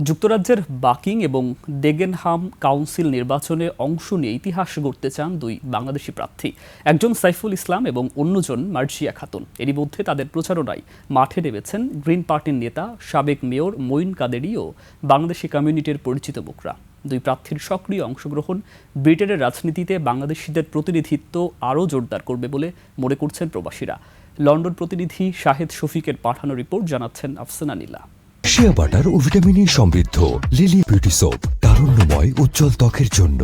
যুক্তরাজ্যের বাকিং এবং Dagenham council নির্বাচনে অংশ নিয়ে ইতিহাস গড়তে চান দুই বাংলাদেশি প্রার্থী, একজন সাইফুল ইসলাম এবং অন্যজন মার্জিয়া খাতুন। এরই মধ্যে তাদের প্রচারণায় মাঠে নেমেছেন গ্রিন পার্টির নেতা সাবেক মেয়র মঈন কাদেরী ও বাংলাদেশি কমিউনিটির পরিচিত মুখরা। দুই প্রার্থীর সক্রিয় অংশগ্রহণ ব্রিটেনের রাজনীতিতে বাংলাদেশিদের প্রতিনিধিত্ব আরও জোরদার করবে বলে মনে করছেন প্রবাসীরা। লন্ডন প্রতিনিধি শাহেদ শফিকের পাঠানো রিপোর্ট জানাচ্ছেন আফসানা নীলা। শিয়া বাটার ও ভিটামিন সমৃদ্ধ লিলি বিউটি সোপ, তারুণ্যময় উজ্জ্বল ত্বকের জন্য।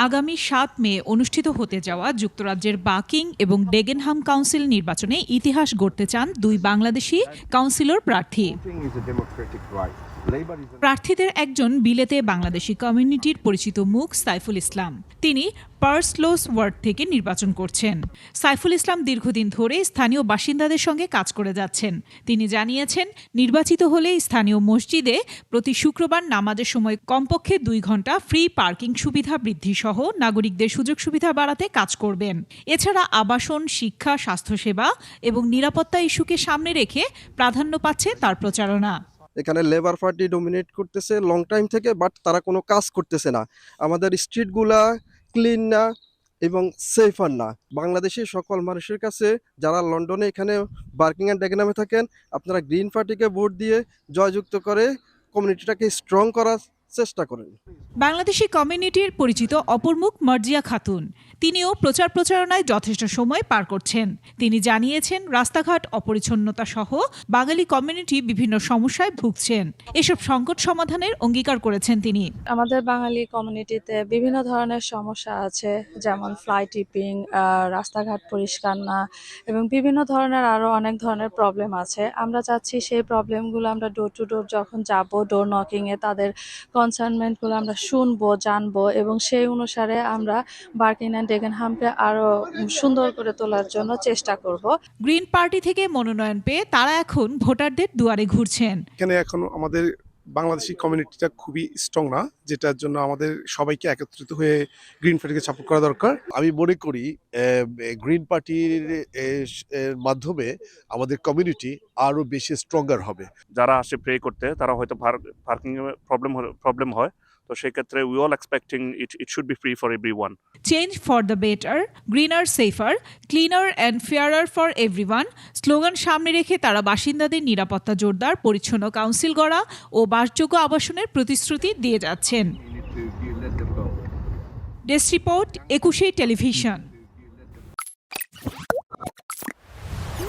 আগামী ৭ মে অনুষ্ঠিত হতে যাওয়া যুক্তরাজ্যের বাকিং এবং ডেগেনহাম কাউন্সিল নির্বাচনে ইতিহাস গড়তে চান দুই বাংলাদেশি কাউন্সিলর প্রার্থী। প্রার্থীদের একজন বিলেতে বাংলাদেশি কমিউনিটির পরিচিত মুখ সাইফুল ইসলাম। তিনি পার্সলোস ওয়ার্ড থেকে নির্বাচন করছেন। সাইফুল ইসলাম দীর্ঘদিন ধরে স্থানীয় বাসিন্দাদের সঙ্গে কাজ করে যাচ্ছেন। তিনি জানিয়েছেন, নির্বাচিত হলে স্থানীয় মসজিদে প্রতি শুক্রবার নামাজের সময় কমপক্ষে ২ ঘন্টা ফ্রি পার্কিং সুবিধা বৃদ্ধি সহ নাগরিকদের সুযোগ সুবিধা বাড়াতে কাজ করবেন। এছাড়া আবাসন, শিক্ষা, স্বাস্থ্যসেবা এবং নিরাপত্তা ইস্যুকে সামনে রেখে প্রাধান্য পাচ্ছে তার প্রচারণা। এখানে লেবার পার্টি ডমিনেট করতেছে লং টাইম থেকে, বাট তারা কোনো কাজ করতেছে না। আমাদের স্ট্রিটগুলা ক্লিন না এবং সেফার না। বাংলাদেশের সকল মানুষের কাছে যারা লন্ডনে এখানে বার্কিং অ্যান্ড ডেগেনহামে থাকেন, আপনারা গ্রিন পার্টিকে ভোট দিয়ে জয়যুক্ত করে কমিউনিটিটাকে স্ট্রং করার চেষ্টা করেন। বাংলাদেশি কমিউনিটির পরিচিত অপর মুখ মার্জিয়া খাতুন। তিনিও প্রচারণায় যথেষ্ট সময় পার করছেন। তিনি জানিয়েছেন, রাস্তাঘাট অপরিচ্ছন্নতা সহ বাঙালি কমিউনিটি বিভিন্ন সমস্যায় ভুগছেন। এসব সংকট সমাধানের অঙ্গীকার করেছেন তিনি। আমাদের বাঙালি কমিউনিটিতে বিভিন্ন ধরনের সমস্যা আছে, যেমন ফ্লাই টিপিং, রাস্তাঘাট পরিষ্কার না এবং বিভিন্ন ধরনের আরও অনেক ধরনের প্রবলেম আছে। আমরা চাচ্ছি সেই প্রবলেমগুলো আমরা ডোর টু ডোর যখন যাব, ডোর নকিংয়ে তাদের কনসার্নমেন্টগুলো আমরা শুনবো, জানবো এবং সেই অনুসারে আমরা বার্কিং অ্যান্ড ডেগেনহামকে আরো সুন্দর করে তোলার জন্য চেষ্টা করব। গ্রিন পার্টি থেকে মনোনয়ন পেয়ে তারা এখন ভোটারদের দুয়ারে ঘুরছেন। এখানে এখন আমাদের বাংলাদেশি কমিউনিটিটা খুবই স্ট্রং না, যেটার জন্য আমাদের সবাইকে একত্রিত হয়ে গ্রিন পার্টিকে সাপোর্ট করা দরকার। আমি মনে করি গ্রিন পার্টির মাধ্যমে আমাদের কমিউনিটি আরো বেশি স্ট্রঙ্গার হবে। যারা আসে প্রে করতে, তারা হয়তো পার্কিং প্রবলেম হয়, তো সেই ক্ষেত্রে we all expecting it should be free for everyone. Change for the better, greener, safer, cleaner and fairer for everyone slogan সামনে রেখে তারা বাসিন্দাদের নিরাপত্তা জোরদার, পরিচ্ছন্ন কাউন্সিল গড়া ও বাসযোগ্য আবাসনের প্রতিশ্রুতি দিয়ে যাচ্ছেন। Desk report, ২১ television.